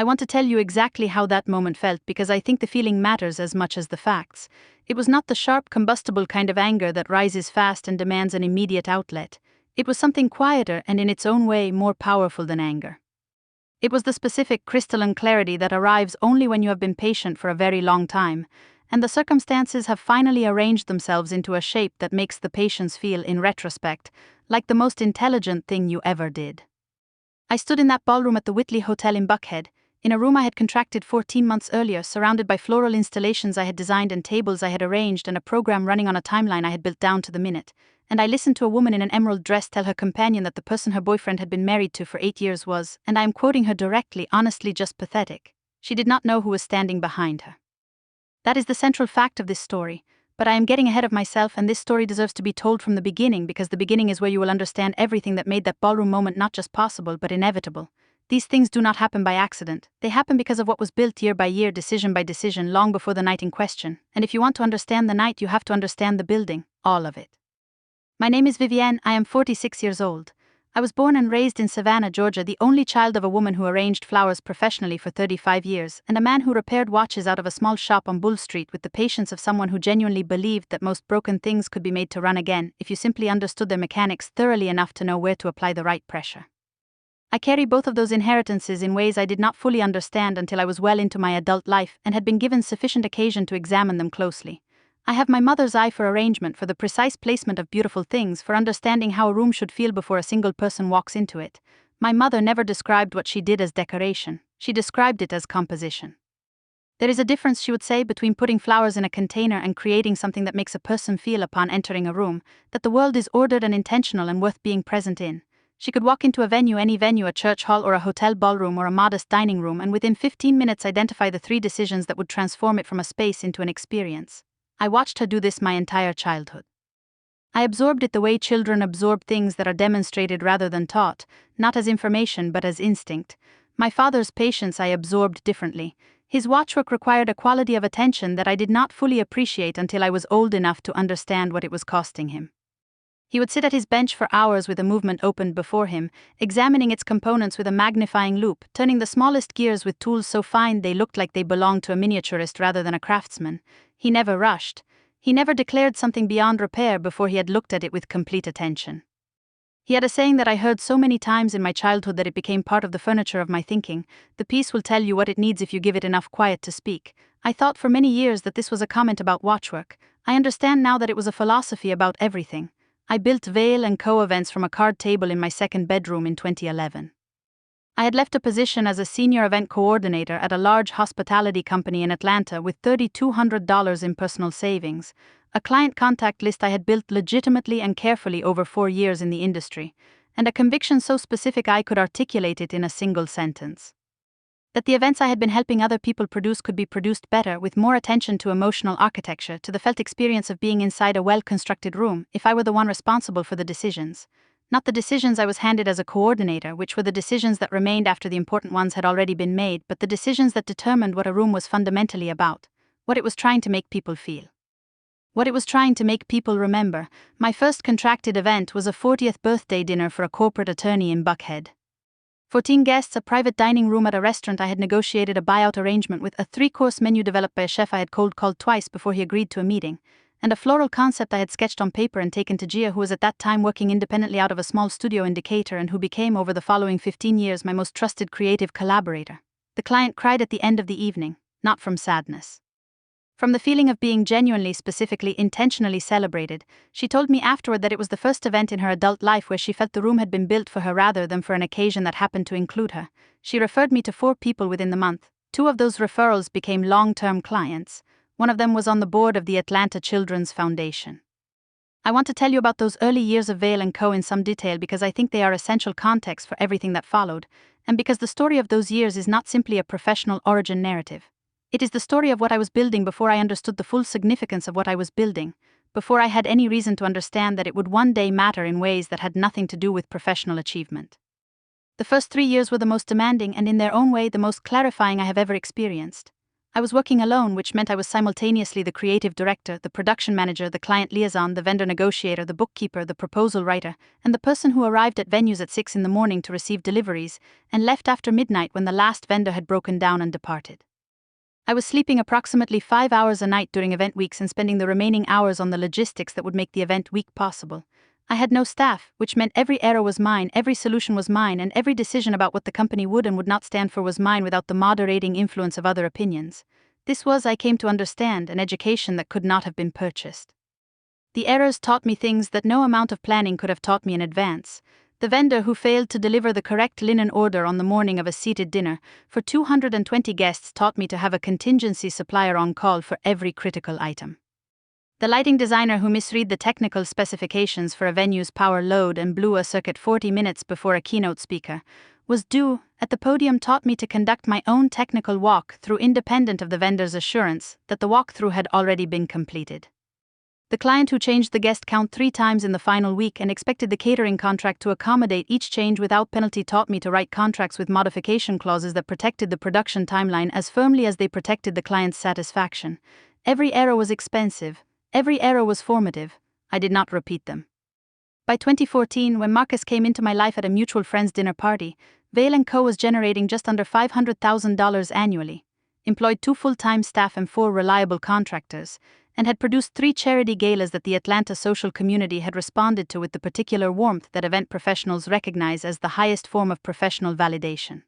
I want to tell you exactly how that moment felt because I think the feeling matters as much as the facts. It was not the sharp, combustible kind of anger that rises fast and demands an immediate outlet. It was something quieter and in its own way more powerful than anger. It was the specific crystalline clarity that arrives only when you have been patient for a very long time, and the circumstances have finally arranged themselves into a shape that makes the patience feel, in retrospect, like the most intelligent thing you ever did. I stood in that ballroom at the Whitley Hotel in Buckhead, in a room I had contracted 14 months earlier, surrounded by floral installations I had designed and tables I had arranged and a program running on a timeline I had built down to the minute, and I listened to a woman in an emerald dress tell her companion that the person her boyfriend had been married to for 8 years was, and I am quoting her directly, honestly just pathetic. She did not know who was standing behind her. That is the central fact of this story, but I am getting ahead of myself, and this story deserves to be told from the beginning because the beginning is where you will understand everything that made that ballroom moment not just possible but inevitable. These things do not happen by accident, they happen because of what was built year by year, decision by decision, long before the night in question, and if you want to understand the night you have to understand the building, all of it. My name is Vivienne, I am 46 years old. I was born and raised in Savannah, Georgia, the only child of a woman who arranged flowers professionally for 35 years, and a man who repaired watches out of a small shop on Bull Street with the patience of someone who genuinely believed that most broken things could be made to run again if you simply understood their mechanics thoroughly enough to know where to apply the right pressure. I carry both of those inheritances in ways I did not fully understand until I was well into my adult life and had been given sufficient occasion to examine them closely. I have my mother's eye for arrangement, for the precise placement of beautiful things, for understanding how a room should feel before a single person walks into it. My mother never described what she did as decoration, she described it as composition. There is a difference, she would say, between putting flowers in a container and creating something that makes a person feel upon entering a room that the world is ordered and intentional and worth being present in. She could walk into a venue, any venue, a church hall or a hotel ballroom or a modest dining room, and within 15 minutes identify the 3 decisions that would transform it from a space into an experience. I watched her do this my entire childhood. I absorbed it the way children absorb things that are demonstrated rather than taught, not as information but as instinct. My father's patience I absorbed differently. His watchwork required a quality of attention that I did not fully appreciate until I was old enough to understand what it was costing him. He would sit at his bench for hours with a movement opened before him, examining its components with a magnifying loupe, turning the smallest gears with tools so fine they looked like they belonged to a miniaturist rather than a craftsman. He never rushed. He never declared something beyond repair before he had looked at it with complete attention. He had a saying that I heard so many times in my childhood that it became part of the furniture of my thinking: the piece will tell you what it needs if you give it enough quiet to speak. I thought for many years that this was a comment about watchwork. I understand now that it was a philosophy about everything. I built Veil & Co. events from a card table in my second bedroom in 2011. I had left a position as a senior event coordinator at a large hospitality company in Atlanta with $3,200 in personal savings, a client contact list I had built legitimately and carefully over 4 years in the industry, and a conviction so specific I could articulate it in a single sentence. That the events I had been helping other people produce could be produced better, with more attention to emotional architecture, to the felt experience of being inside a well-constructed room, if I were the one responsible for the decisions. Not the decisions I was handed as a coordinator, which were the decisions that remained after the important ones had already been made, but the decisions that determined what a room was fundamentally about, what it was trying to make people feel. What it was trying to make people remember. My first contracted event was a 40th birthday dinner for a corporate attorney in Buckhead. 14 guests, a private dining room at a restaurant I had negotiated a buyout arrangement with, a 3-course menu developed by a chef I had cold called twice before he agreed to a meeting, and a floral concept I had sketched on paper and taken to Gia, who was at that time working independently out of a small studio in Decatur and who became over the following 15 years my most trusted creative collaborator. The client cried at the end of the evening, not from sadness. From the feeling of being genuinely, specifically, intentionally celebrated. She told me afterward that it was the first event in her adult life where she felt the room had been built for her rather than for an occasion that happened to include her. She referred me to 4 people within the month. 2 of those referrals became long-term clients. One of them was on the board of the Atlanta Children's Foundation. I want to tell you about those early years of Veil & Co. in some detail because I think they are essential context for everything that followed, and because the story of those years is not simply a professional origin narrative. It is the story of what I was building before I understood the full significance of what I was building, before I had any reason to understand that it would one day matter in ways that had nothing to do with professional achievement. The first 3 years were the most demanding and in their own way the most clarifying I have ever experienced. I was working alone, which meant I was simultaneously the creative director, the production manager, the client liaison, the vendor negotiator, the bookkeeper, the proposal writer, and the person who arrived at venues at 6 in the morning to receive deliveries, and left after midnight when the last vendor had broken down and departed. I was sleeping approximately 5 hours a night during event weeks and spending the remaining hours on the logistics that would make the event week possible. I had no staff, which meant every error was mine, every solution was mine, and every decision about what the company would and would not stand for was mine without the moderating influence of other opinions. This was, I came to understand, an education that could not have been purchased. The errors taught me things that no amount of planning could have taught me in advance. The vendor who failed to deliver the correct linen order on the morning of a seated dinner for 220 guests taught me to have a contingency supplier on call for every critical item. The lighting designer who misread the technical specifications for a venue's power load and blew a circuit 40 minutes before a keynote speaker was due at the podium taught me to conduct my own technical walk-through independent of the vendor's assurance that the walkthrough had already been completed. The client who changed the guest count 3 times in the final week and expected the catering contract to accommodate each change without penalty taught me to write contracts with modification clauses that protected the production timeline as firmly as they protected the client's satisfaction. Every error was expensive. Every error was formative. I did not repeat them. By 2014, when Marcus came into my life at a mutual friend's dinner party, Vail & Co. was generating just under $500,000 annually, employed 2 full-time staff and 4 reliable contractors, and had produced 3 charity galas that the Atlanta social community had responded to with the particular warmth that event professionals recognize as the highest form of professional validation.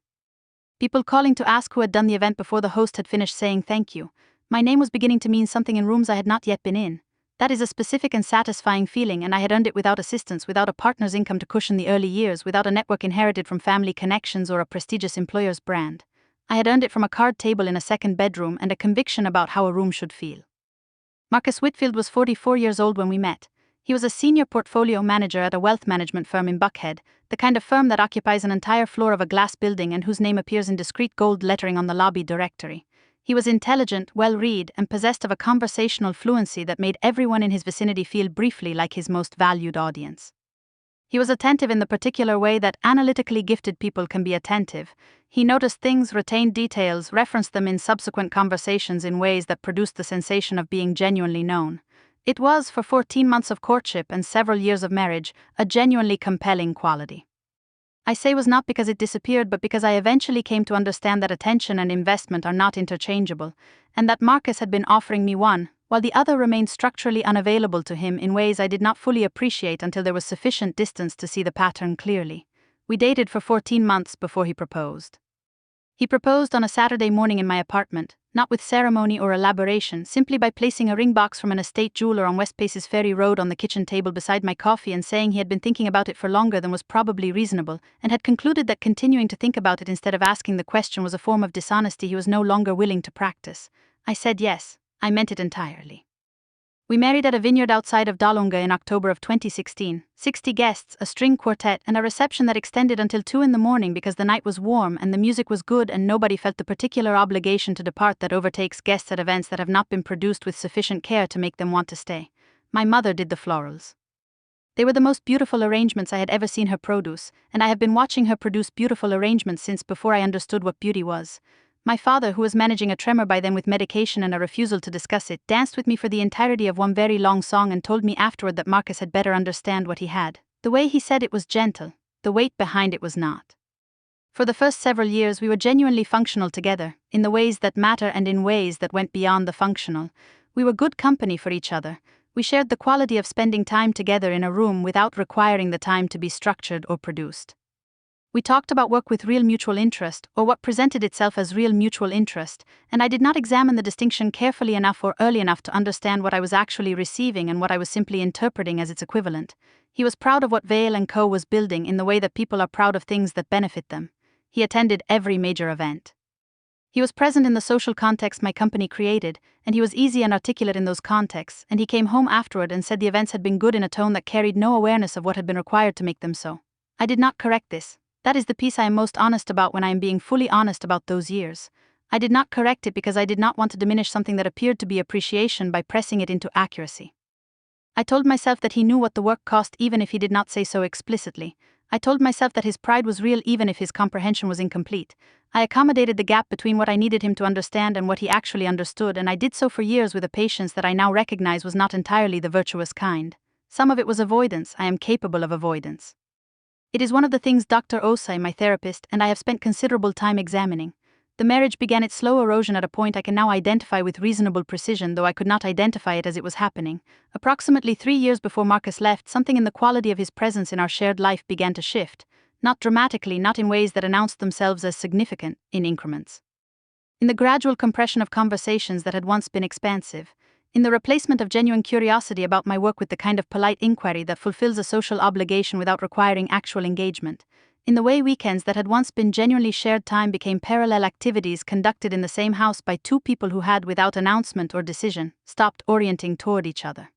People calling to ask who had done the event before the host had finished saying thank you. My name was beginning to mean something in rooms I had not yet been in. That is a specific and satisfying feeling, and I had earned it without assistance, without a partner's income to cushion the early years, without a network inherited from family connections or a prestigious employer's brand. I had earned it from a card table in a second bedroom and a conviction about how a room should feel. Marcus Whitfield was 44 years old when we met. He was a senior portfolio manager at a wealth management firm in Buckhead, the kind of firm that occupies an entire floor of a glass building and whose name appears in discreet gold lettering on the lobby directory. He was intelligent, well-read, and possessed of a conversational fluency that made everyone in his vicinity feel briefly like his most valued audience. He was attentive in the particular way that analytically gifted people can be attentive. He noticed things, retained details, referenced them in subsequent conversations in ways that produced the sensation of being genuinely known. It was, for 14 months of courtship and several years of marriage, a genuinely compelling quality. I say was not because it disappeared, but because I eventually came to understand that attention and investment are not interchangeable, and that Marcus had been offering me one, while the other remained structurally unavailable to him in ways I did not fully appreciate until there was sufficient distance to see the pattern clearly. We dated for 14 months before he proposed. He proposed on a Saturday morning in my apartment, not with ceremony or elaboration, simply by placing a ring box from an estate jeweler on West Paces Ferry Road on the kitchen table beside my coffee and saying he had been thinking about it for longer than was probably reasonable, and had concluded that continuing to think about it instead of asking the question was a form of dishonesty he was no longer willing to practice. I said yes, I meant it entirely. We married at a vineyard outside of Dalunga in October of 2016, 60 guests, a string quartet, and a reception that extended until 2 in the morning because the night was warm and the music was good and nobody felt the particular obligation to depart that overtakes guests at events that have not been produced with sufficient care to make them want to stay. My mother did the florals. They were the most beautiful arrangements I had ever seen her produce, and I have been watching her produce beautiful arrangements since before I understood what beauty was. My father, who was managing a tremor by then with medication and a refusal to discuss it, danced with me for the entirety of one very long song and told me afterward that Marcus had better understand what he had. The way he said it was gentle, the weight behind it was not. For the first several years we were genuinely functional together, in the ways that matter and in ways that went beyond the functional. We were good company for each other. We shared the quality of spending time together in a room without requiring the time to be structured or produced. We talked about work with real mutual interest, or what presented itself as real mutual interest, and I did not examine the distinction carefully enough or early enough to understand what I was actually receiving and what I was simply interpreting as its equivalent. He was proud of what Vail & Co. was building in the way that people are proud of things that benefit them. He attended every major event. He was present in the social context my company created, and he was easy and articulate in those contexts, and he came home afterward and said the events had been good in a tone that carried no awareness of what had been required to make them so. I did not correct this. That is the piece I am most honest about when I am being fully honest about those years. I did not correct it because I did not want to diminish something that appeared to be appreciation by pressing it into accuracy. I told myself that he knew what the work cost even if he did not say so explicitly. I told myself that his pride was real even if his comprehension was incomplete. I accommodated the gap between what I needed him to understand and what he actually understood, and I did so for years with a patience that I now recognize was not entirely the virtuous kind. Some of it was avoidance. I am capable of avoidance. It is one of the things Dr. Osai, my therapist, and I have spent considerable time examining. The marriage began its slow erosion at a point I can now identify with reasonable precision, though I could not identify it as it was happening. Approximately 3 years before Marcus left, something in the quality of his presence in our shared life began to shift. Not dramatically, not in ways that announced themselves as significant, in increments. In the gradual compression of conversations that had once been expansive. In the replacement of genuine curiosity about my work with the kind of polite inquiry that fulfills a social obligation without requiring actual engagement. In the way weekends that had once been genuinely shared time became parallel activities conducted in the same house by two people who had, without announcement or decision, stopped orienting toward each other.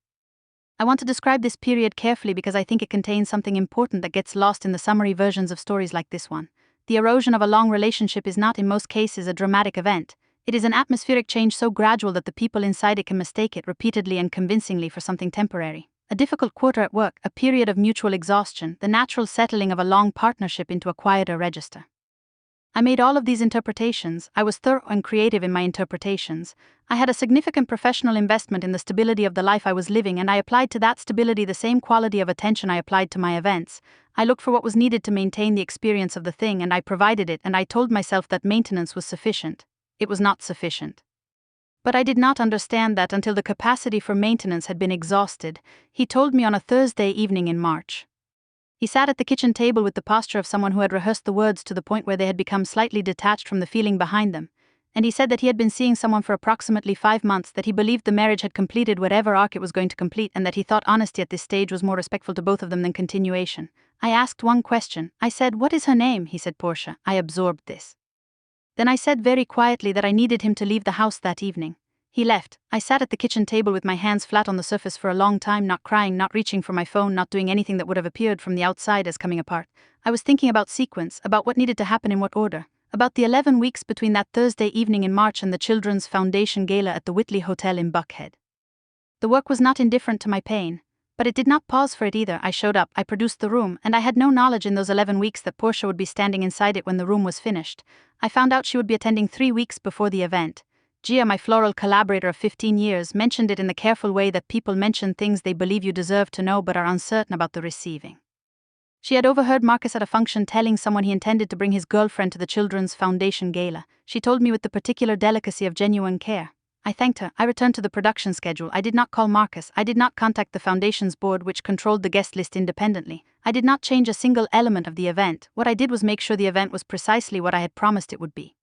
I want to describe this period carefully because I think it contains something important that gets lost in the summary versions of stories like this one. The erosion of a long relationship is not in most cases a dramatic event. It is an atmospheric change so gradual that the people inside it can mistake it repeatedly and convincingly for something temporary. A difficult quarter at work, a period of mutual exhaustion, the natural settling of a long partnership into a quieter register. I made all of these interpretations. I was thorough and creative in my interpretations. I had a significant professional investment in the stability of the life I was living, and I applied to that stability the same quality of attention I applied to my events. I looked for what was needed to maintain the experience of the thing, and I provided it, and I told myself that maintenance was sufficient. It was not sufficient. But I did not understand that until the capacity for maintenance had been exhausted, he told me on a Thursday evening in March. He sat at the kitchen table with the posture of someone who had rehearsed the words to the point where they had become slightly detached from the feeling behind them, and he said that he had been seeing someone for approximately 5 months, that he believed the marriage had completed whatever arc it was going to complete, and that he thought honesty at this stage was more respectful to both of them than continuation. I asked one question. I said, "What is her name?" He said, "Portia." I absorbed this. Then I said very quietly that I needed him to leave the house that evening. He left. I sat at the kitchen table with my hands flat on the surface for a long time, not crying, not reaching for my phone, not doing anything that would have appeared from the outside as coming apart. I was thinking about sequence, about what needed to happen in what order, about the 11 weeks between that Thursday evening in March and the Children's Foundation Gala at the Whitley Hotel in Buckhead. The work was not indifferent to my pain, but it did not pause for it either. I showed up, I produced the room, and I had no knowledge in those 11 weeks that Portia would be standing inside it when the room was finished. I found out she would be attending 3 weeks before the event. Gia, my floral collaborator of 15 years, mentioned it in the careful way that people mention things they believe you deserve to know but are uncertain about the receiving. She had overheard Marcus at a function telling someone he intended to bring his girlfriend to the Children's Foundation Gala. She told me with the particular delicacy of genuine care. I thanked her. I returned to the production schedule. I did not call Marcus. I did not contact the Foundation's board, which controlled the guest list independently. I did not change a single element of the event. What I did was make sure the event was precisely what I had promised it would be.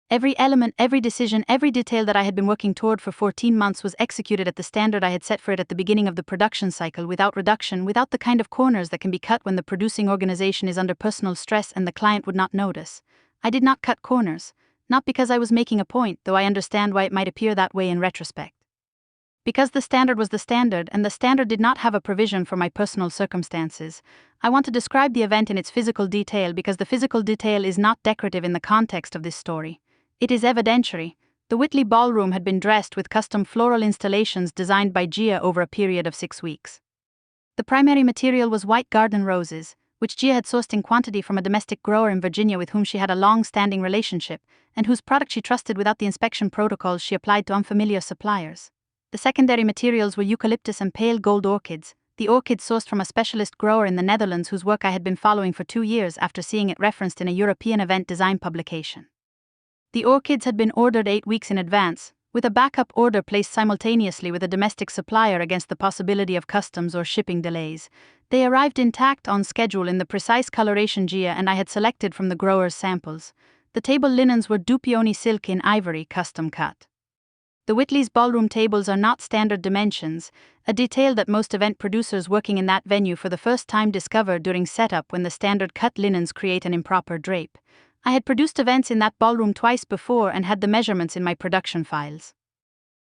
Every element, every decision, every detail that I had been working toward for 14 months was executed at the standard I had set for it at the beginning of the production cycle, without reduction, without the kind of corners that can be cut when the producing organization is under personal stress and the client would not notice. I did not cut corners, not because I was making a point, though I understand why it might appear that way in retrospect. Because the standard was the standard, and the standard did not have a provision for my personal circumstances. I want to describe the event in its physical detail because the physical detail is not decorative in the context of this story. It is evidentiary. The Whitley Ballroom had been dressed with custom floral installations designed by Gia over a period of 6 weeks. The primary material was white garden roses, which Gia had sourced in quantity from a domestic grower in Virginia with whom she had a long-standing relationship, and whose product she trusted without the inspection protocols she applied to unfamiliar suppliers. The secondary materials were eucalyptus and pale gold orchids, the orchids sourced from a specialist grower in the Netherlands whose work I had been following for 2 years after seeing it referenced in a European event design publication. The orchids had been ordered 8 weeks in advance, with a backup order placed simultaneously with a domestic supplier against the possibility of customs or shipping delays. They arrived intact on schedule in the precise coloration Gia and I had selected from the grower's samples. The table linens were Dupioni silk in ivory, custom cut. The Whitley's ballroom tables are not standard dimensions, a detail that most event producers working in that venue for the first time discover during setup when the standard cut linens create an improper drape. I had produced events in that ballroom twice before and had the measurements in my production files.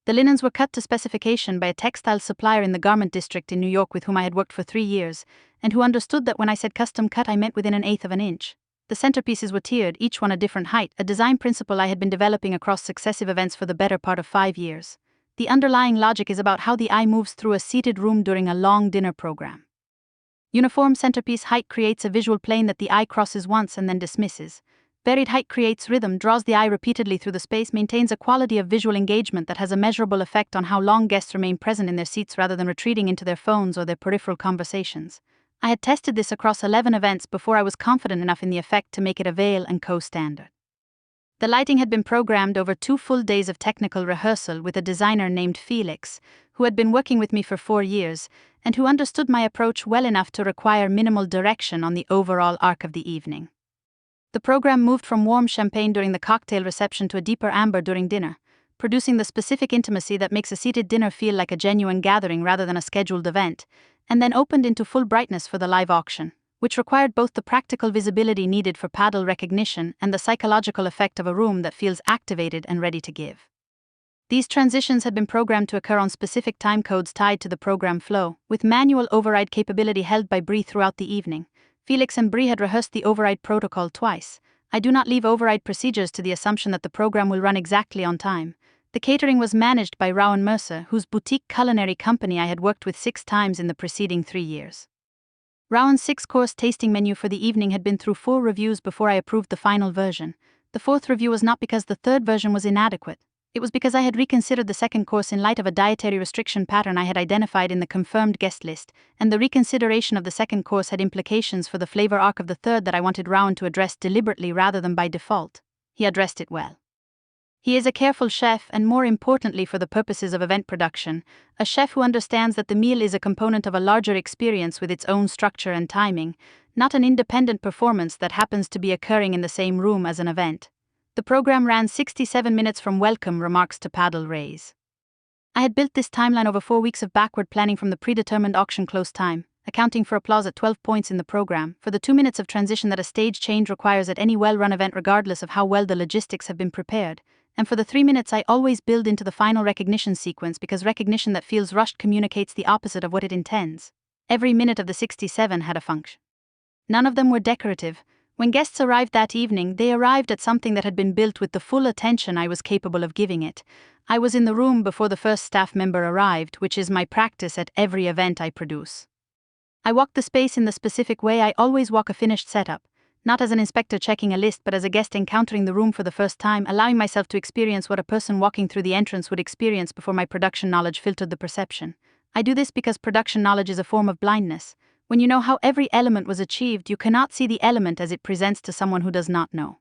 The linens were cut to specification by a textile supplier in the garment district in New York with whom I had worked for 3 years, and who understood that when I said custom cut I meant within 1/8 of an inch. The centerpieces were tiered, each one a different height, a design principle I had been developing across successive events for the better part of 5 years. The underlying logic is about how the eye moves through a seated room during a long dinner program. Uniform centerpiece height creates a visual plane that the eye crosses once and then dismisses. Buried height creates rhythm, draws the eye repeatedly through the space, maintains a quality of visual engagement that has a measurable effect on how long guests remain present in their seats rather than retreating into their phones or their peripheral conversations. I had tested this across 11 events before I was confident enough in the effect to make it a Veil & Co. standard. The lighting had been programmed over 2 full days of technical rehearsal with a designer named Felix, who had been working with me for 4 years, and who understood my approach well enough to require minimal direction on the overall arc of the evening. The program moved from warm champagne during the cocktail reception to a deeper amber during dinner, producing the specific intimacy that makes a seated dinner feel like a genuine gathering rather than a scheduled event, and then opened into full brightness for the live auction, which required both the practical visibility needed for paddle recognition and the psychological effect of a room that feels activated and ready to give. These transitions had been programmed to occur on specific time codes tied to the program flow, with manual override capability held by Brie throughout the evening. Felix and Brie had rehearsed the override protocol twice. I do not leave override procedures to the assumption that the program will run exactly on time. The catering was managed by Rowan Mercer, whose boutique culinary company I had worked with 6 times in the preceding 3 years. Rowan's 6-course tasting menu for the evening had been through 4 reviews before I approved the final version. The 4th review was not because the 3rd version was inadequate. It was because I had reconsidered the 2nd course in light of a dietary restriction pattern I had identified in the confirmed guest list, and the reconsideration of the 2nd course had implications for the flavor arc of the 3rd that I wanted Rowan to address deliberately rather than by default. He addressed it well. He is a careful chef, and more importantly for the purposes of event production, a chef who understands that the meal is a component of a larger experience with its own structure and timing, not an independent performance that happens to be occurring in the same room as an event. The program ran 67 minutes from welcome remarks to paddle raise. I had built this timeline over 4 weeks of backward planning from the predetermined auction close time, accounting for applause at 12 points in the program, for the 2 minutes of transition that a stage change requires at any well-run event regardless of how well the logistics have been prepared, and for the 3 minutes I always build into the final recognition sequence because recognition that feels rushed communicates the opposite of what it intends. Every minute of the 67 had a function. None of them were decorative. When guests arrived that evening, they arrived at something that had been built with the full attention I was capable of giving it. I was in the room before the first staff member arrived, which is my practice at every event I produce. I walked the space in the specific way I always walk a finished setup, not as an inspector checking a list but as a guest encountering the room for the first time, allowing myself to experience what a person walking through the entrance would experience before my production knowledge filtered the perception. I do this because production knowledge is a form of blindness. When you know how every element was achieved, you cannot see the element as it presents to someone who does not know.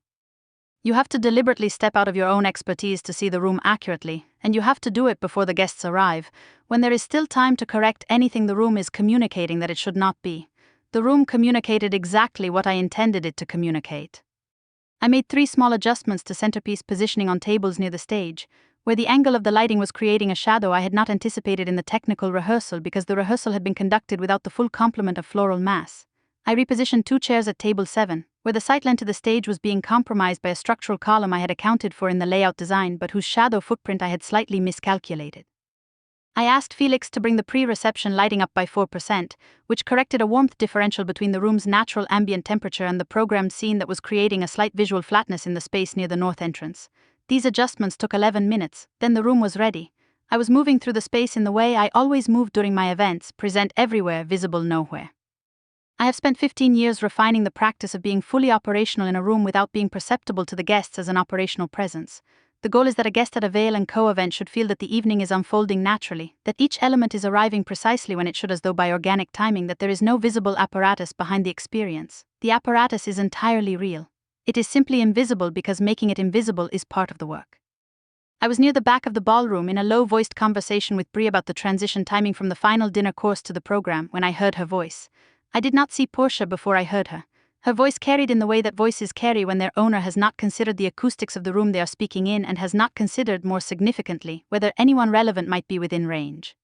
You have to deliberately step out of your own expertise to see the room accurately, and you have to do it before the guests arrive, when there is still time to correct anything the room is communicating that it should not be. The room communicated exactly what I intended it to communicate. I made 3 small adjustments to centerpiece positioning on tables near the stage, where the angle of the lighting was creating a shadow I had not anticipated in the technical rehearsal because the rehearsal had been conducted without the full complement of floral mass. I repositioned 2 chairs at table 7, where the sight line to the stage was being compromised by a structural column I had accounted for in the layout design but whose shadow footprint I had slightly miscalculated. I asked Felix to bring the pre-reception lighting up by 4%, which corrected a warmth differential between the room's natural ambient temperature and the programmed scene that was creating a slight visual flatness in the space near the north entrance. These adjustments took 11 minutes, then the room was ready. I was moving through the space in the way I always moved during my events, present everywhere, visible nowhere. I have spent 15 years refining the practice of being fully operational in a room without being perceptible to the guests as an operational presence. The goal is that a guest at a Veil & Co. event should feel that the evening is unfolding naturally, that each element is arriving precisely when it should as though by organic timing, that there is no visible apparatus behind the experience. The apparatus is entirely real. It is simply invisible because making it invisible is part of the work. I was near the back of the ballroom in a low-voiced conversation with Brie about the transition timing from the final dinner course to the program when I heard her voice. I did not see Portia before I heard her. Her voice carried in the way that voices carry when their owner has not considered the acoustics of the room they are speaking in and has not considered, more significantly, whether anyone relevant might be within range.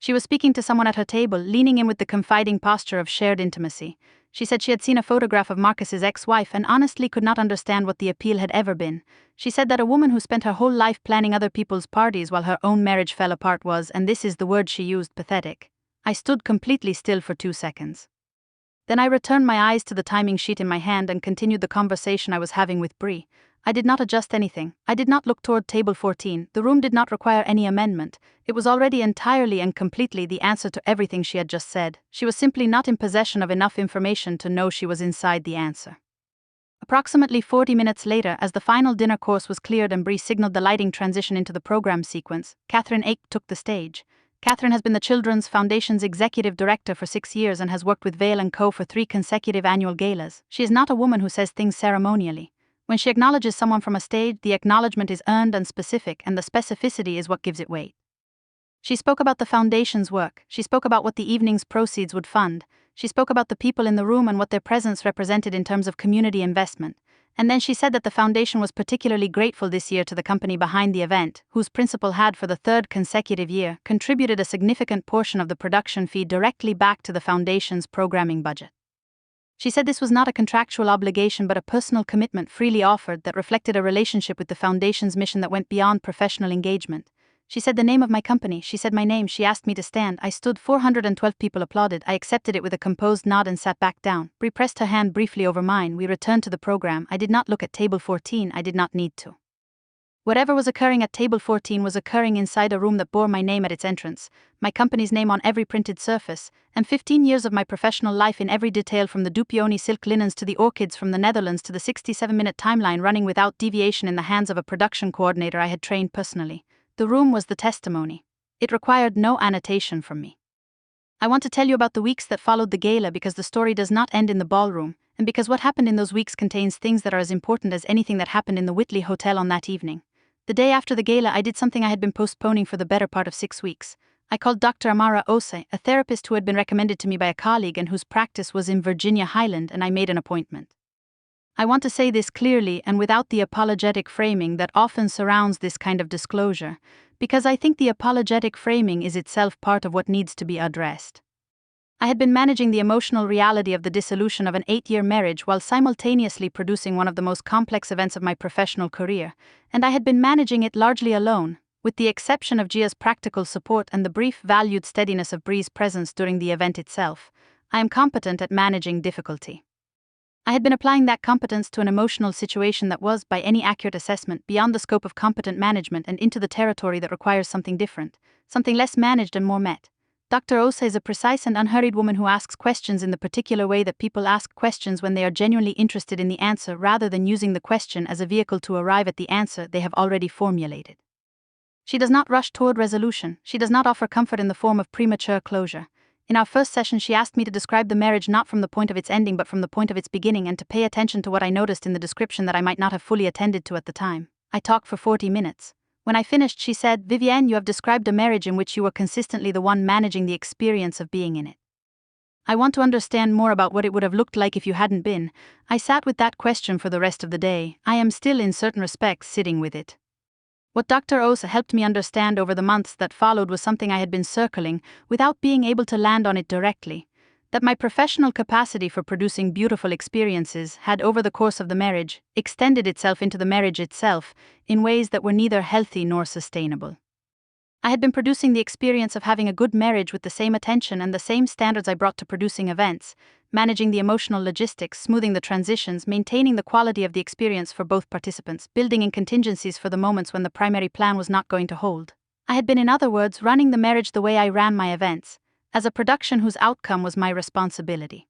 She was speaking to someone at her table, leaning in with the confiding posture of shared intimacy. She said she had seen a photograph of Marcus's ex-wife and honestly could not understand what the appeal had ever been. She said that a woman who spent her whole life planning other people's parties while her own marriage fell apart was, and this is the word she used, pathetic. I stood completely still for 2 seconds. Then I returned my eyes to the timing sheet in my hand and continued the conversation I was having with Brie. I did not adjust anything. I did not look toward table 14. The room did not require any amendment. It was already entirely and completely the answer to everything she had just said. She was simply not in possession of enough information to know she was inside the answer. Approximately 40 minutes later, as the final dinner course was cleared and Bree signaled the lighting transition into the program sequence, Catherine Ake took the stage. Catherine has been the Children's Foundation's executive director for 6 years and has worked with Vale & Co. for 3 consecutive annual galas. She is not a woman who says things ceremonially. When she acknowledges someone from a stage, the acknowledgement is earned and specific, and the specificity is what gives it weight. She spoke about the Foundation's work. She spoke about what the evening's proceeds would fund. She spoke about the people in the room and what their presence represented in terms of community investment. And then she said that the Foundation was particularly grateful this year to the company behind the event, whose principal had for the 3rd consecutive year contributed a significant portion of the production fee directly back to the Foundation's programming budget. She said this was not a contractual obligation but a personal commitment freely offered that reflected a relationship with the Foundation's mission that went beyond professional engagement. She said the name of my company. She said my name. She asked me to stand. I stood. 412 people applauded. I accepted it with a composed nod and sat back down. Bree pressed her hand briefly over mine. We returned to the program. I did not look at table 14. I did not need to. Whatever was occurring at table 14 was occurring inside a room that bore my name at its entrance, my company's name on every printed surface, and 15 years of my professional life in every detail, from the Dupioni silk linens to the orchids from the Netherlands to the 67-minute timeline running without deviation in the hands of a production coordinator I had trained personally. The room was the testimony. It required no annotation from me. I want to tell you about the weeks that followed the gala because the story does not end in the ballroom, and because what happened in those weeks contains things that are as important as anything that happened in the Whitley Hotel on that evening. The day after the gala, I did something I had been postponing for the better part of 6 weeks. I called Dr. Amara Ose, a therapist who had been recommended to me by a colleague and whose practice was in Virginia Highland, and I made an appointment. I want to say this clearly and without the apologetic framing that often surrounds this kind of disclosure, because I think the apologetic framing is itself part of what needs to be addressed. I had been managing the emotional reality of the dissolution of an 8-year marriage while simultaneously producing one of the most complex events of my professional career, and I had been managing it largely alone, with the exception of Gia's practical support and the brief valued steadiness of Bree's presence during the event itself. I am competent at managing difficulty. I had been applying that competence to an emotional situation that was, by any accurate assessment, beyond the scope of competent management and into the territory that requires something different, something less managed and more met. Dr. Osa is a precise and unhurried woman who asks questions in the particular way that people ask questions when they are genuinely interested in the answer rather than using the question as a vehicle to arrive at the answer they have already formulated. She does not rush toward resolution. She does not offer comfort in the form of premature closure. In our first session, she asked me to describe the marriage not from the point of its ending but from the point of its beginning, and to pay attention to what I noticed in the description that I might not have fully attended to at the time. I talked for 40 minutes. When I finished, she said, "Vivienne, you have described a marriage in which you were consistently the one managing the experience of being in it. I want to understand more about what it would have looked like if you hadn't been." I sat with that question for the rest of the day. I am still, in certain respects, sitting with it. What Dr. Osa helped me understand over the months that followed was something I had been circling without being able to land on it directly. That my professional capacity for producing beautiful experiences had, over the course of the marriage, extended itself into the marriage itself in ways that were neither healthy nor sustainable. I had been producing the experience of having a good marriage with the same attention and the same standards I brought to producing events, managing the emotional logistics, smoothing the transitions, maintaining the quality of the experience for both participants, building in contingencies for the moments when the primary plan was not going to hold. I had been, in other words, running the marriage the way I ran my events, as a production whose outcome was my responsibility.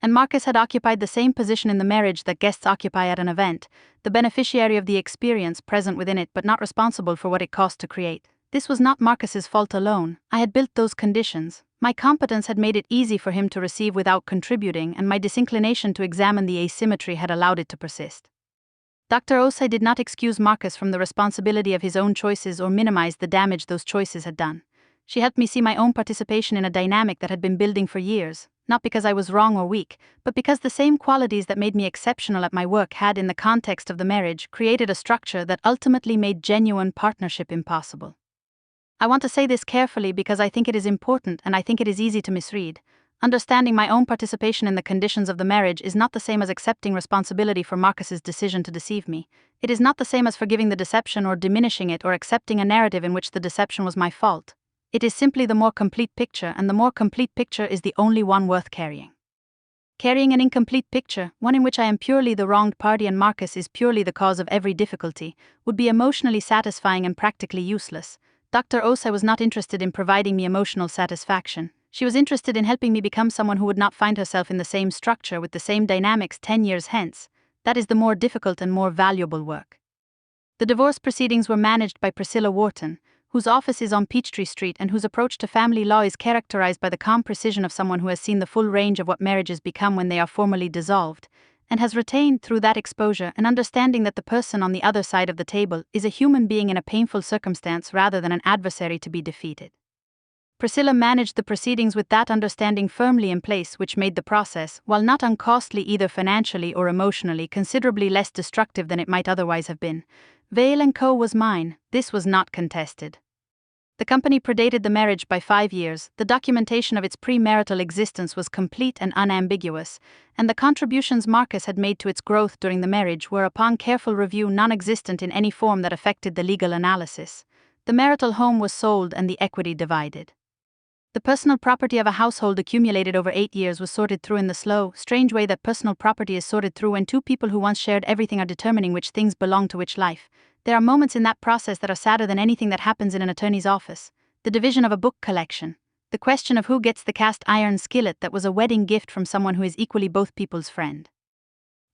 And Marcus had occupied the same position in the marriage that guests occupy at an event, the beneficiary of the experience present within it but not responsible for what it cost to create. This was not Marcus's fault alone. I had built those conditions. My competence had made it easy for him to receive without contributing, and my disinclination to examine the asymmetry had allowed it to persist. Dr. Osei did not excuse Marcus from the responsibility of his own choices or minimize the damage those choices had done. She helped me see my own participation in a dynamic that had been building for years, not because I was wrong or weak, but because the same qualities that made me exceptional at my work had, in the context of the marriage, created a structure that ultimately made genuine partnership impossible. I want to say this carefully because I think it is important and I think it is easy to misread. Understanding my own participation in the conditions of the marriage is not the same as accepting responsibility for Marcus's decision to deceive me. It is not the same as forgiving the deception or diminishing it or accepting a narrative in which the deception was my fault. It is simply the more complete picture, and the more complete picture is the only one worth carrying. Carrying an incomplete picture, one in which I am purely the wronged party and Marcus is purely the cause of every difficulty, would be emotionally satisfying and practically useless. Dr. Osei was not interested in providing me emotional satisfaction. She was interested in helping me become someone who would not find herself in the same structure with the same dynamics 10 years hence. That is the more difficult and more valuable work. The divorce proceedings were managed by Priscilla Wharton, whose office is on Peachtree Street and whose approach to family law is characterized by the calm precision of someone who has seen the full range of what marriages become when they are formally dissolved, and has retained through that exposure an understanding that the person on the other side of the table is a human being in a painful circumstance rather than an adversary to be defeated. Priscilla managed the proceedings with that understanding firmly in place, which made the process, while not uncostly either financially or emotionally, considerably less destructive than it might otherwise have been. Vale & Co. was mine. This was not contested. The company predated the marriage by 5 years, the documentation of its premarital existence was complete and unambiguous, and the contributions Marcus had made to its growth during the marriage were, upon careful review, non-existent in any form that affected the legal analysis. The marital home was sold and the equity divided. The personal property of a household accumulated over 8 years was sorted through in the slow, strange way that personal property is sorted through when two people who once shared everything are determining which things belong to which life. There are moments in that process that are sadder than anything that happens in an attorney's office. The division of a book collection. The question of who gets the cast iron skillet that was a wedding gift from someone who is equally both people's friend.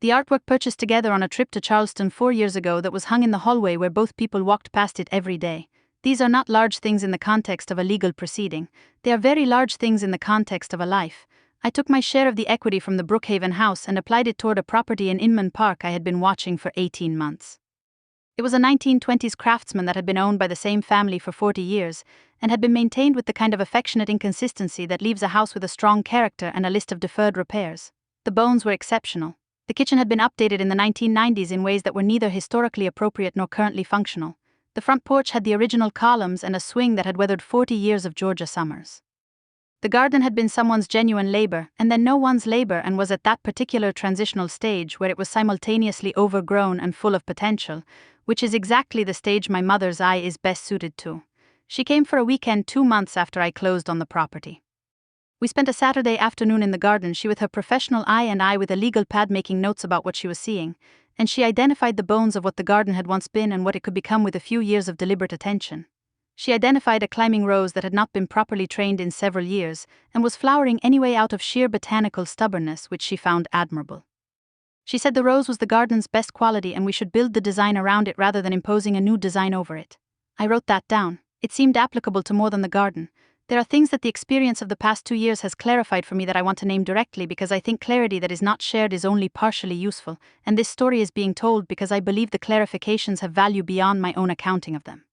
The artwork purchased together on a trip to Charleston 4 years ago that was hung in the hallway where both people walked past it every day. These are not large things in the context of a legal proceeding. They are very large things in the context of a life. I took my share of the equity from the Brookhaven house and applied it toward a property in Inman Park I had been watching for 18 months. It was a 1920s craftsman that had been owned by the same family for 40 years, and had been maintained with the kind of affectionate inconsistency that leaves a house with a strong character and a list of deferred repairs. The bones were exceptional. The kitchen had been updated in the 1990s in ways that were neither historically appropriate nor currently functional. The front porch had the original columns and a swing that had weathered 40 years of Georgia summers. The garden had been someone's genuine labor, and then no one's labor, and was at that particular transitional stage where it was simultaneously overgrown and full of potential, which is exactly the stage my mother's eye is best suited to. She came for a weekend 2 months after I closed on the property. We spent a Saturday afternoon in the garden, she with her professional eye and I with a legal pad making notes about what she was seeing, and she identified the bones of what the garden had once been and what it could become with a few years of deliberate attention. She identified a climbing rose that had not been properly trained in several years, and was flowering anyway out of sheer botanical stubbornness, which she found admirable. She said the rose was the garden's best quality and we should build the design around it rather than imposing a new design over it. I wrote that down. It seemed applicable to more than the garden. There are things that the experience of the past 2 years has clarified for me that I want to name directly because I think clarity that is not shared is only partially useful, and this story is being told because I believe the clarifications have value beyond my own accounting of them.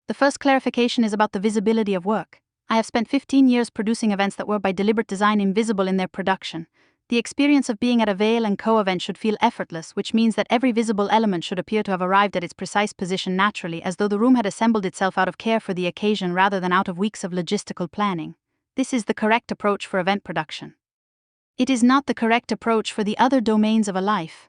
The first clarification is about the visibility of work. I have spent 15 years producing events that were by deliberate design invisible in their production. The experience of being at a Vale & Co. event should feel effortless, which means that every visible element should appear to have arrived at its precise position naturally, as though the room had assembled itself out of care for the occasion rather than out of weeks of logistical planning. This is the correct approach for event production. It is not the correct approach for the other domains of a life.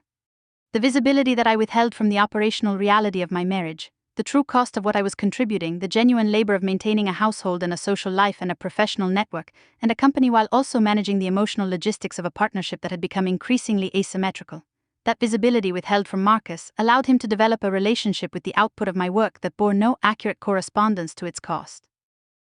The visibility that I withheld from the operational reality of my marriage, the true cost of what I was contributing, the genuine labor of maintaining a household and a social life and a professional network, and a company while also managing the emotional logistics of a partnership that had become increasingly asymmetrical. That visibility withheld from Marcus allowed him to develop a relationship with the output of my work that bore no accurate correspondence to its cost.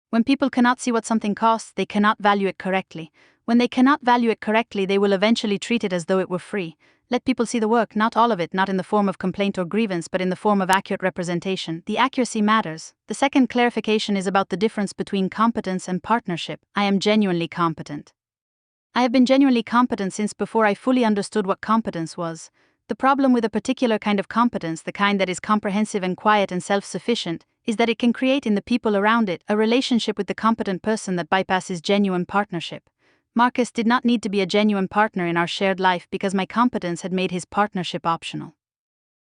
When people cannot see what something costs, they cannot value it correctly. When they cannot value it correctly, they will eventually treat it as though it were free. Let people see the work, not all of it, not in the form of complaint or grievance, but in the form of accurate representation. The accuracy matters. The second clarification is about the difference between competence and partnership. I am genuinely competent. I have been genuinely competent since before I fully understood what competence was. The problem with a particular kind of competence, the kind that is comprehensive and quiet and self-sufficient, is that it can create in the people around it a relationship with the competent person that bypasses genuine partnership. Marcus did not need to be a genuine partner in our shared life because my competence had made his partnership optional.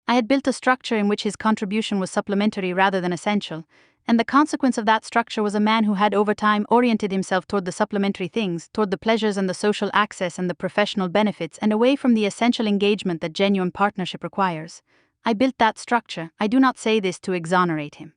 I had built a structure in which his contribution was supplementary rather than essential, and the consequence of that structure was a man who had over time oriented himself toward the supplementary things, toward the pleasures and the social access and the professional benefits, and away from the essential engagement that genuine partnership requires. I built that structure. I do not say this to exonerate him.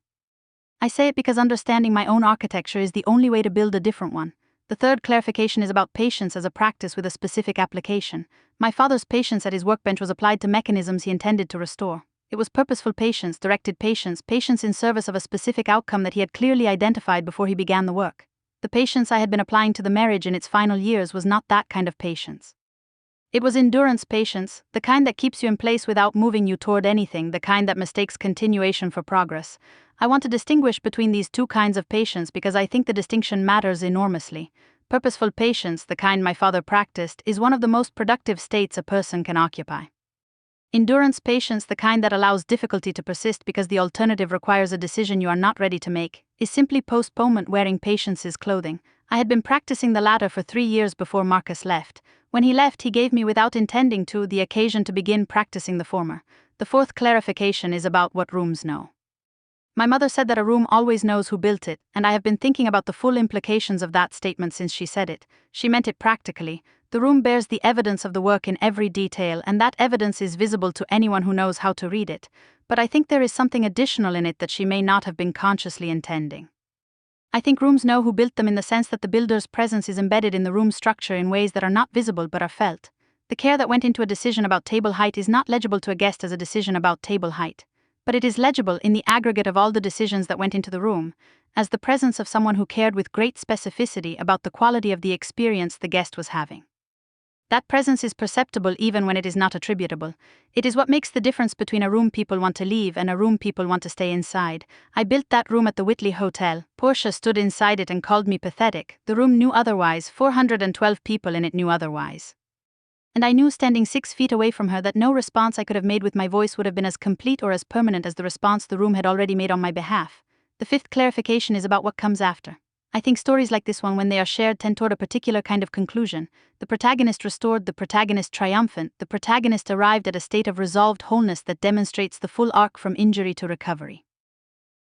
I say it because understanding my own architecture is the only way to build a different one. The third clarification is about patience as a practice with a specific application. My father's patience at his workbench was applied to mechanisms he intended to restore. It was purposeful patience, directed patience, patience in service of a specific outcome that he had clearly identified before he began the work. The patience I had been applying to the marriage in its final years was not that kind of patience. It was endurance patience, the kind that keeps you in place without moving you toward anything, the kind that mistakes continuation for progress. I want to distinguish between these two kinds of patience because I think the distinction matters enormously. Purposeful patience, the kind my father practiced, is one of the most productive states a person can occupy. Endurance patience, the kind that allows difficulty to persist because the alternative requires a decision you are not ready to make, is simply postponement wearing patience's clothing. I had been practicing the latter for 3 years before Marcus left. When he left, he gave me, without intending to, the occasion to begin practicing the former. The fourth clarification is about what rooms know. My mother said that a room always knows who built it, and I have been thinking about the full implications of that statement since she said it. She meant it practically. The room bears the evidence of the work in every detail, and that evidence is visible to anyone who knows how to read it. But I think there is something additional in it that she may not have been consciously intending. I think rooms know who built them in the sense that the builder's presence is embedded in the room structure in ways that are not visible but are felt. The care that went into a decision about table height is not legible to a guest as a decision about table height, but it is legible in the aggregate of all the decisions that went into the room, as the presence of someone who cared with great specificity about the quality of the experience the guest was having. That presence is perceptible even when it is not attributable. It is what makes the difference between a room people want to leave and a room people want to stay inside. I built that room at the Whitley Hotel. Portia stood inside it and called me pathetic. The room knew otherwise. 412 people in it knew otherwise. And I knew, standing 6 feet away from her, that no response I could have made with my voice would have been as complete or as permanent as the response the room had already made on my behalf. The fifth clarification is about what comes after. I think stories like this one, when they are shared, tend toward a particular kind of conclusion. The protagonist restored, the protagonist triumphant, the protagonist arrived at a state of resolved wholeness that demonstrates the full arc from injury to recovery.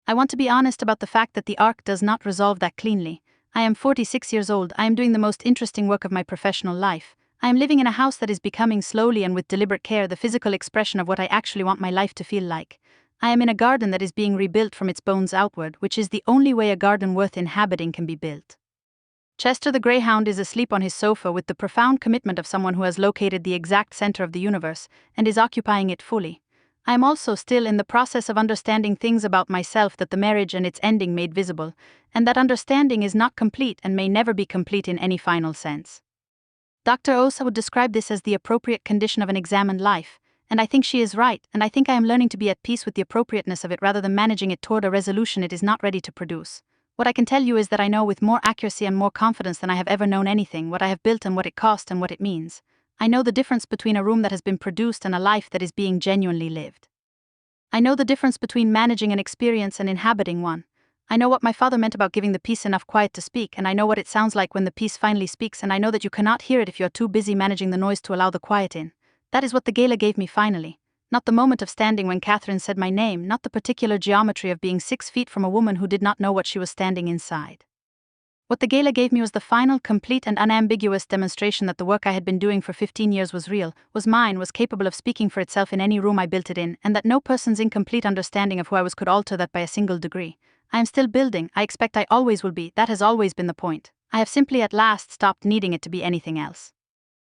I want to be honest about the fact that the arc does not resolve that cleanly. I am 46 years old. I am doing the most interesting work of my professional life. I am living in a house that is becoming, slowly and with deliberate care, the physical expression of what I actually want my life to feel like. I am in a garden that is being rebuilt from its bones outward, which is the only way a garden worth inhabiting can be built. Chester the Greyhound is asleep on his sofa with the profound commitment of someone who has located the exact center of the universe and is occupying it fully. I am also still in the process of understanding things about myself that the marriage and its ending made visible, and that understanding is not complete and may never be complete in any final sense. Dr. Osa would describe this as the appropriate condition of an examined life. And I think she is right, and I think I am learning to be at peace with the appropriateness of it rather than managing it toward a resolution it is not ready to produce. What I can tell you is that I know with more accuracy and more confidence than I have ever known anything what I have built and what it cost and what it means. I know the difference between a room that has been produced and a life that is being genuinely lived. I know the difference between managing an experience and inhabiting one. I know what my father meant about giving the piece enough quiet to speak, and I know what it sounds like when the piece finally speaks, and I know that you cannot hear it if you are too busy managing the noise to allow the quiet in. That is what the gala gave me finally. Not the moment of standing when Catherine said my name, not the particular geometry of being 6 feet from a woman who did not know what she was standing inside. What the gala gave me was the final, complete and unambiguous demonstration that the work I had been doing for 15 years was real, was mine, was capable of speaking for itself in any room I built it in, and that no person's incomplete understanding of who I was could alter that by a single degree. I am still building. I expect I always will be. That has always been the point. I have simply at last stopped needing it to be anything else.